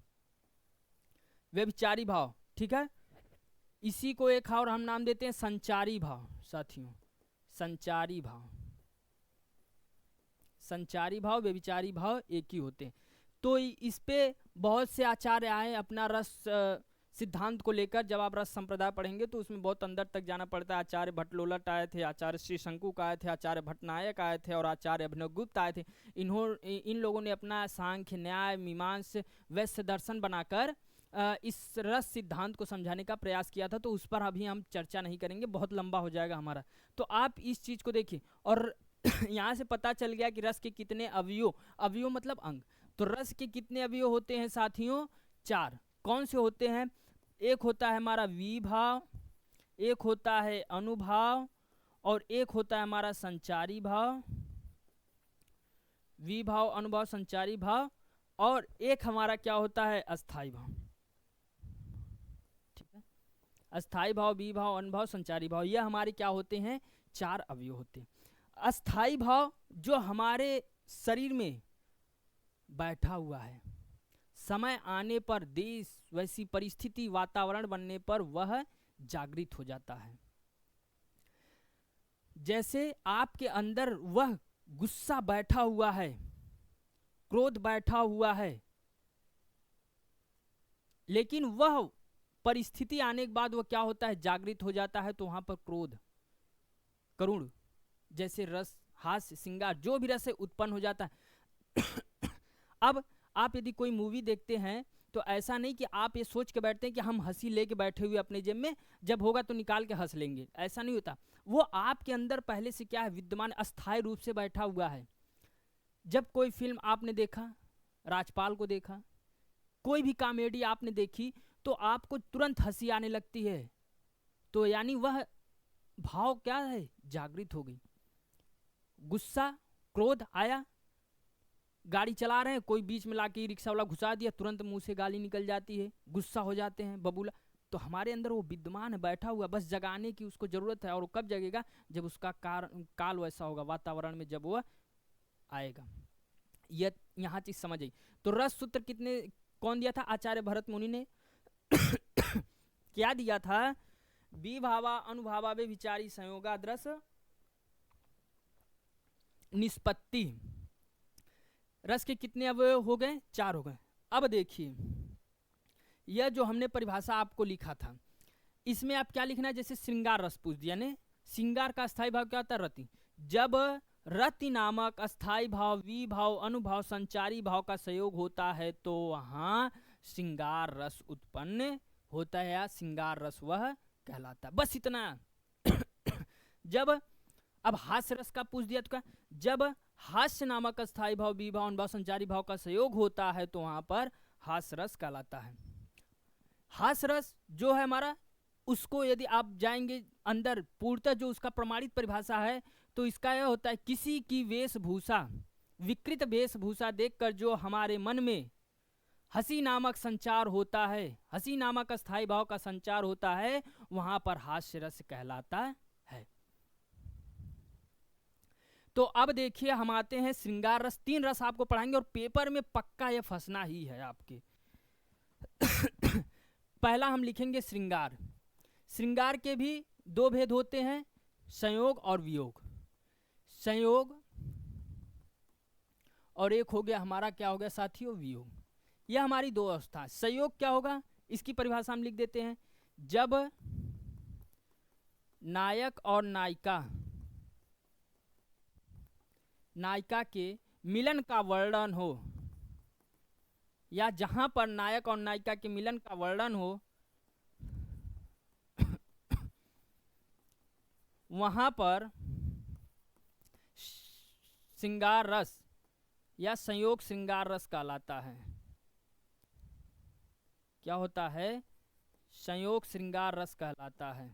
व्यभिचारी भाव, ठीक है। इसी को एक और हम नाम देते हैं संचारी भाव साथियों, संचारी भाव, व्यभिचारी भाव एक ही होते हैं। तो इस पे बहुत से आचार्य आए अपना रस सिद्धांत को लेकर। जब आप रस संप्रदाय पढ़ेंगे तो उसमें बहुत अंदर तक जाना पड़ता है। आचार्य भट्टलोलट आए थे, आचार्य श्री शंकुक आए थे, आचार्य भट्टनायक आए थे और आचार्य अभिनवगुप्त आए थे। इन लोगों ने अपना सांख्य, न्याय, मीमांस, वैश्य दर्शन बनाकर इस रस सिद्धांत को समझाने का प्रयास किया था। तो उस पर अभी हम चर्चा नहीं करेंगे, बहुत लंबा हो जाएगा हमारा। तो आप इस चीज़ को देखिए। और यहाँ से पता चल गया कि रस के कितने अवयव, अवयव मतलब अंग। तो रस के कितने अवयव होते हैं साथियों? 4। कौन से होते हैं? एक होता है हमारा विभाव, एक होता है अनुभाव, और एक होता है हमारा संचारी भाव। विभाव, अनुभाव, संचारी भाव, और एक हमारा क्या होता है? अस्थाई भाव। ठीक है, अस्थाई भाव, विभाव, अनुभाव, संचारी भाव, यह हमारे क्या होते हैं? 4 अवयव होते हैं। अस्थाई भाव जो हमारे शरीर में बैठा हुआ है, समय आने पर, देश वैसी परिस्थिति, वातावरण बनने पर वह जागृत हो जाता है। जैसे आपके अंदर वह गुस्सा बैठा हुआ है, क्रोध बैठा हुआ है, लेकिन वह परिस्थिति आने के बाद वह क्या होता है? जागृत हो जाता है। तो वहां पर क्रोध, करुण जैसे रस, हास्य, श्रृंगार, जो भी रस है उत्पन्न हो जाता है। अब आप यदि कोई मूवी देखते हैं तो ऐसा नहीं कि आप ये सोच के बैठते हैं कि हम हंसी लेके बैठे हुए अपने जेब में, जब होगा तो निकाल के हंस लेंगे, ऐसा नहीं होता। वो आपके अंदर पहले से क्या है? विद्यमान, अस्थायी रूप से बैठा हुआ है। जब कोई फिल्म आपने देखा, राजपाल को देखा, कोई भी कॉमेडी आपने देखी, तो आपको तुरंत हंसी आने लगती है। तो यानी वह भाव क्या है? जागृत हो गई। गुस्सा, क्रोध आया, गाड़ी चला रहे हैं, कोई बीच में लाके रिक्शा वाला घुसा दिया, तुरंत मुंह से गाली निकल जाती है, गुस्सा हो जाते हैं, बबूला। तो हमारे अंदर वो विद्यमान है, बैठा हुआ, बस जगाने की उसको जरूरत है। और वो कब जगेगा? जब उसका काल वैसा होगा, वातावरण में जब वो आएगा। यह यहाँ चीज समझ आई। तो रस सूत्र कितने, कौन दिया था? आचार्य भरत मुनि ने। क्या दिया था? विभावा अनुभावा वे विचारी संयोगाद रस निष्पत्ति। रस के कितने अवयव हो गए? 4 हो गए। अब देखिए, यह जो हमने परिभाषा आपको लिखा था, इसमें आप क्या लिखना है? जैसे श्रृंगार रस पूछ दिया ने, श्रृंगार का अस्थाई भाव क्या होता है? रति। जब रति नामक अस्थाई भाव, विभाव, अनुभाव, संचारी भाव का संयोग होता है तो वहां श्रृंगार रस उत्पन्न होता है, या श्रृंगार रस वह कहलाता है। बस इतना। जब अब हास्य रस का पूछ दिया तो क्या? जब हास्य नामक अस्थाई भाव, विभाव, अनुभाव, संचारी भाव का संयोग होता है तो वहां पर हास्य रस कहलाता है। हास्य रस जो है हमारा, उसको यदि आप जाएंगे अंदर, पूर्णतः जो उसका प्रमाणित परिभाषा है, तो इसका यह होता है, किसी की वेशभूषा, विकृत वेशभूषा देखकर जो हमारे मन में हंसी नामक संचार होता है, हंसी नामक अस्थाई भाव का संचार होता है, वहां पर हास्य रस कहलाता है। तो अब देखिए, हम आते हैं श्रृंगार रस। 3 रस आपको पढ़ाएंगे और पेपर में पक्का ये फंसना ही है आपके। पहला हम लिखेंगे श्रृंगार। श्रृंगार के भी 2 भेद होते हैं, संयोग और वियोग। संयोग, और एक हो गया हमारा क्या हो गया साथियों? वियोग। यह हमारी 2 अवस्था। संयोग क्या होगा? इसकी परिभाषा हम लिख देते हैं। जब नायक और नायिका के मिलन का वर्णन हो, या जहां पर नायक और नायिका के मिलन का वर्णन हो, वहां पर श्रृंगार रस या संयोग श्रृंगार रस कहलाता है। क्या होता है? संयोग श्रृंगार रस कहलाता है।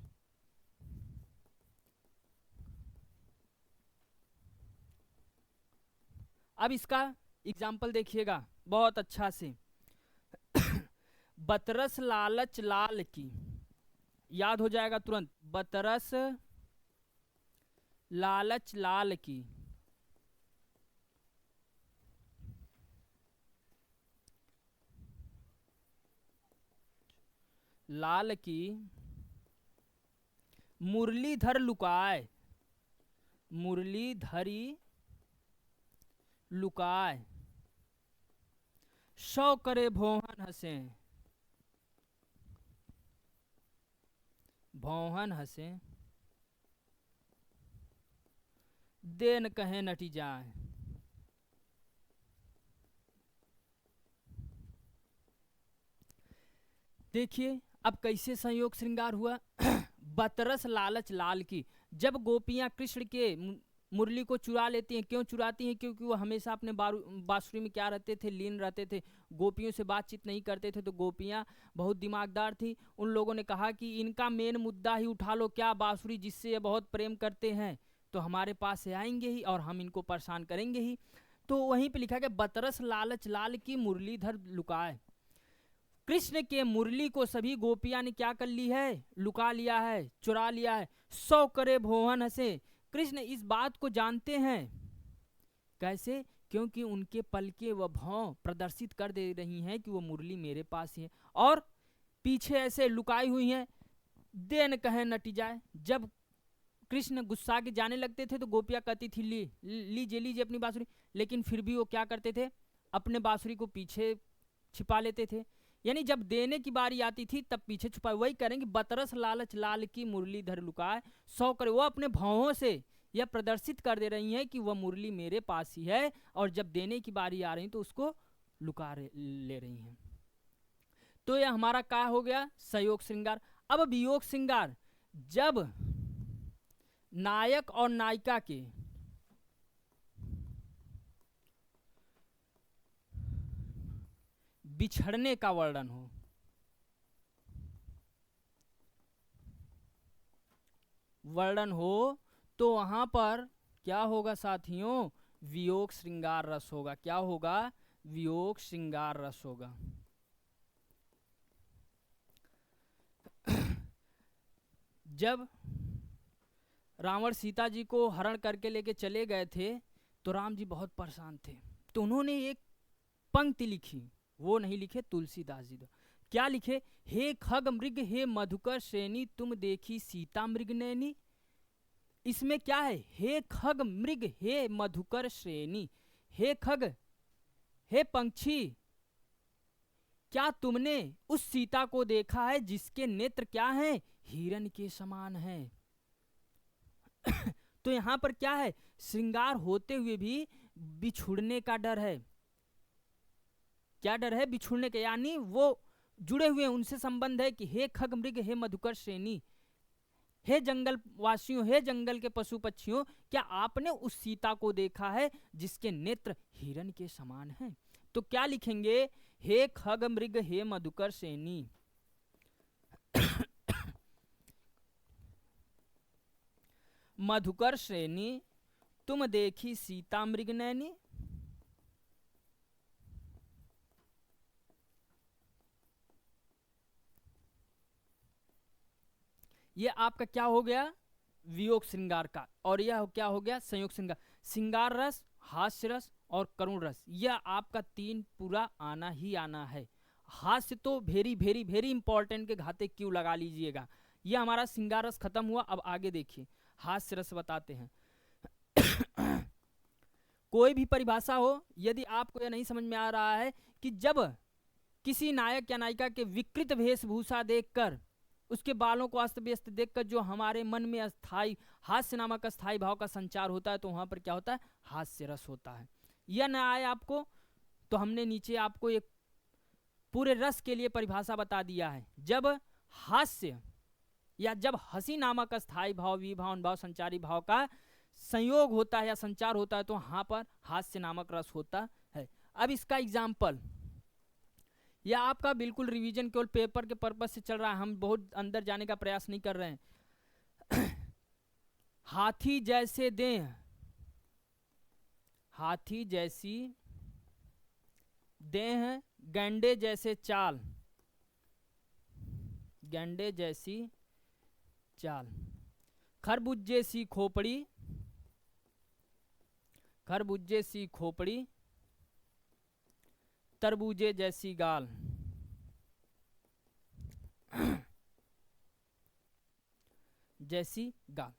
अब इसका एग्जाम्पल देखिएगा बहुत अच्छा से। बतरस लालच लाल की, याद हो जाएगा तुरंत। बतरस लालच लाल की, लाल की मुरलीधर लुकाए, मुरलीधरी लुकाए। सौ करे भौहन हंसे, भौहन हंसे, देन कहे नटी जाए। देखिए अब कैसे संयोग श्रृंगार हुआ। बतरस लालच लाल की, जब गोपियां कृष्ण के मुरली को चुरा लेती हैं, क्यों चुराती हैं? क्योंकि वो हमेशा अपने बांसुरी में क्या रहते थे, लीन रहते थे, गोपियों से बातचीत नहीं करते थे। तो गोपियां बहुत दिमागदार थी, उन लोगों ने कहा कि इनका मेन मुद्दा ही उठा लो, क्या बांसुरी जिससे ये बहुत प्रेम करते हैं, तो हमारे पास से आएंगे ही और हम इनको परेशान करेंगे ही। तो वहीं पे लिखा गया बतरस लालच लाल की मुरलीधर लुकाए। कृष्ण के मुरली को सभी गोपियां ने क्या कर ली है, लुका लिया है, चुरा लिया है। सौ करे भोहन हंसे, कृष्ण इस बात को जानते हैं। कैसे? क्योंकि उनके पलके व भौं प्रदर्शित कर दे रही हैं कि वो मुरली मेरे पास ही है, और पीछे ऐसे लुकाई हुई हैं, देन कहे नटी जाए। जब कृष्ण गुस्सा के जाने लगते थे तो गोपियां कहती थी लीजिए लीजिए अपनी बांसुरी, लेकिन फिर भी वो क्या करते थे, अपने बांसुरी को पीछे छिपा लेते थे। यानी जब देने की बारी आती थी तब पीछे छुपा। वही करेंगे बतरस लालच लाल की मुरलीधर लुकाए, सौ करे। वो अपने भावों से यह प्रदर्शित कर दे रही हैं कि वह मुरली मेरे पास ही है, और जब देने की बारी आ रही तो उसको लुका ले रही हैं। तो यह हमारा क्या हो गया, संयोग श्रृंगार। अब वियोग श्रृंगार, जब नायक और नायिका के बिछड़ने का वर्णन हो, तो वहां पर क्या होगा साथियों, वियोग श्रृंगार रस होगा। क्या होगा, वियोग श्रृंगार रस होगा। जब रावण सीता जी को हरण करके लेके चले गए थे तो राम जी बहुत परेशान थे, तो उन्होंने एक पंक्ति लिखी, वो नहीं लिखे तुलसीदास जी। क्या लिखे, हे खग मृग हे मधुकर श्रेणी तुम देखी सीता मृग नैनी। इसमें क्या है, हे खग मृग हे मधुकर श्रेणी, हे खग, हे पंछी, क्या तुमने उस सीता को देखा है जिसके नेत्र क्या हैं, हिरण के समान हैं। तो यहां पर क्या है, श्रृंगार होते हुए भी बिछुड़ने का डर है। क्या डर है, बिछुड़ने का, यानी वो जुड़े हुए, उनसे संबंध है कि हे खग मृग हे मधुकर श्रेणी, हे जंगल वासियों, हे जंगल के पशु पक्षियों, क्या आपने उस सीता को देखा है जिसके नेत्र हिरण के समान हैं। तो क्या लिखेंगे, हे खग मृग हे मधुकर श्रेणी, मधुकर श्रेणी तुम देखी सीता मृग नैनी। ये आपका क्या हो गया, वियोग श्रृंगार का। और यह क्या हो गया, संयोग श्रृंगार। श्रृंगार रस, हास्य रस और करुण रस, यह आपका 3 पूरा आना ही आना है। हास्य तो वेरी वेरी वेरी इंपॉर्टेंट, के घाते क्यों लगा लीजिएगा। यह हमारा श्रृंगार रस खत्म हुआ। अब आगे देखिए, हास्य रस बताते हैं। कोई भी परिभाषा हो, यदि आपको यह नहीं समझ में आ रहा है कि जब किसी नायक या नायिका के विकृत वेशभूषा देखकर, उसके बालों को अस्त व्यस्त देखकर जो हमारे मन में अस्थाई हास्य नामक अस्थाई भाव का संचार होता है, तो वहां पर क्या होता है, हास्य रस होता है। यह न आए आपको तो हमने नीचे आपको एक पूरे रस के लिए परिभाषा बता दिया है। जब हास्य या जब हंसी नामक अस्थाई भाव, विभावन भाव, संचारी भाव का संयोग होता है या संचार होता है, तो वहां पर हास्य नामक रस होता है। अब इसका एग्जाम्पल, यह आपका बिल्कुल रिवीजन केवल पेपर के पर्पस से चल रहा है, हम बहुत अंदर जाने का प्रयास नहीं कर रहे हैं। हाथी जैसे देह, हाथी जैसी देह, गैंडे जैसे चाल, गैंडे जैसी चाल, खरबूजे सी खोपड़ी, खरबूजे सी खोपड़ी, तरबूजे जैसी गाल, जैसी गाल,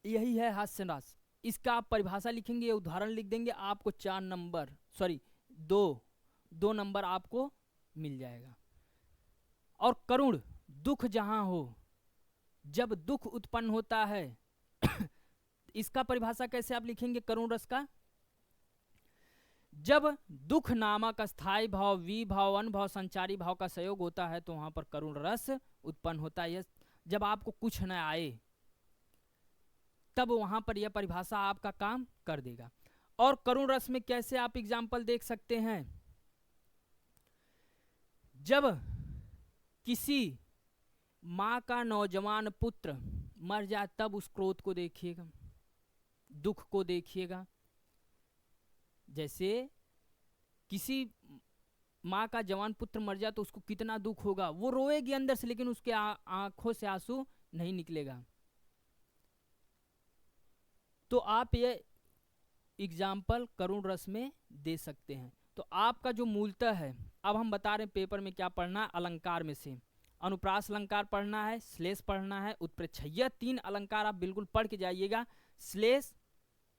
यही है हास्य रस। इसका आप परिभाषा लिखेंगे, उदाहरण लिख देंगे, आपको 4 नंबर, सॉरी 2 2 नंबर आपको मिल जाएगा। और करुण, दुख जहां हो, जब दुख उत्पन्न होता है इसका परिभाषा कैसे आप लिखेंगे करुण रस का? जब दुख नामक स्थायी भाव, विभाव, अनुभव, संचारी भाव का संयोग होता है तो वहां पर करुण रस उत्पन्न होता है। जब आपको कुछ न आए तब वहां पर यह परिभाषा आपका काम कर देगा। और करुण रस में कैसे आप एग्जाम्पल देख सकते हैं? जब किसी माँ का नौजवान पुत्र मर जाए तब उस क्रोध को देखिएगा, दुख को देखिएगा। जैसे किसी माँ का जवान पुत्र मर जाए तो उसको कितना दुख होगा, वो रोएगी अंदर से, लेकिन उसके आंखों से आंसू नहीं निकलेगा। तो आप ये एग्जाम्पल करुण रस में दे सकते हैं। तो आपका जो मूलतः है, अब हम बता रहे हैं पेपर में क्या पढ़ना है। अलंकार में से अनुप्रास अलंकार पढ़ना है, श्लेष पढ़ना है, उत्प्रेक्षा। यह 3 अलंकार आप बिल्कुल पढ़ के जाइएगा। श्लेष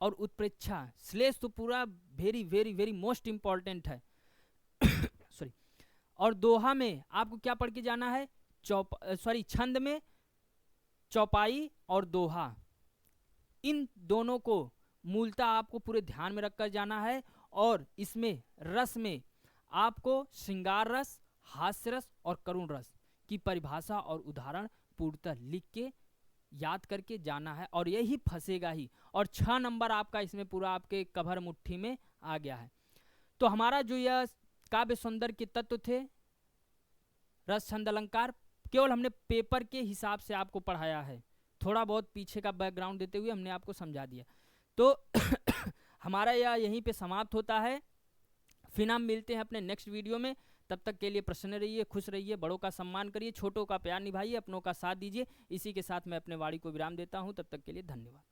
और उत्प्रेक्षा। श्लेष तो पूरा very very very most important है सॉरी। और दोहा में आपको क्या पढ़ के जाना है? छंद में चौपाई और दोहा, इन दोनों को मूलतः आपको पूरे ध्यान में रखकर जाना है। और इसमें रस में आपको श्रृंगार रस, हास्य रस और करुण रस की परिभाषा और उदाहरण पूर्णतः लिख के याद करके जाना है, और यही फंसेगा ही। और 6 नंबर आपका इसमें पूरा आपके कभर मुट्ठी में आ गया है। तो हमारा जो यह काव्य सौंदर्य के तत्व थे, रस, छंद, अलंकार, केवल हमने पेपर के हिसाब से आपको पढ़ाया है। थोड़ा बहुत पीछे का बैकग्राउंड देते हुए हमने आपको समझा दिया। तो हमारा यह यहीं पे समाप्त होता है। फिर हम मिलते हैं अपने नेक्स्ट वीडियो में। तब तक के लिए प्रसन्न रहिए, खुश रहिए, बड़ों का सम्मान करिए, छोटों का प्यार निभाइए, अपनों का साथ दीजिए। इसी के साथ मैं अपने वाणी को विराम देता हूं। तब तक के लिए धन्यवाद।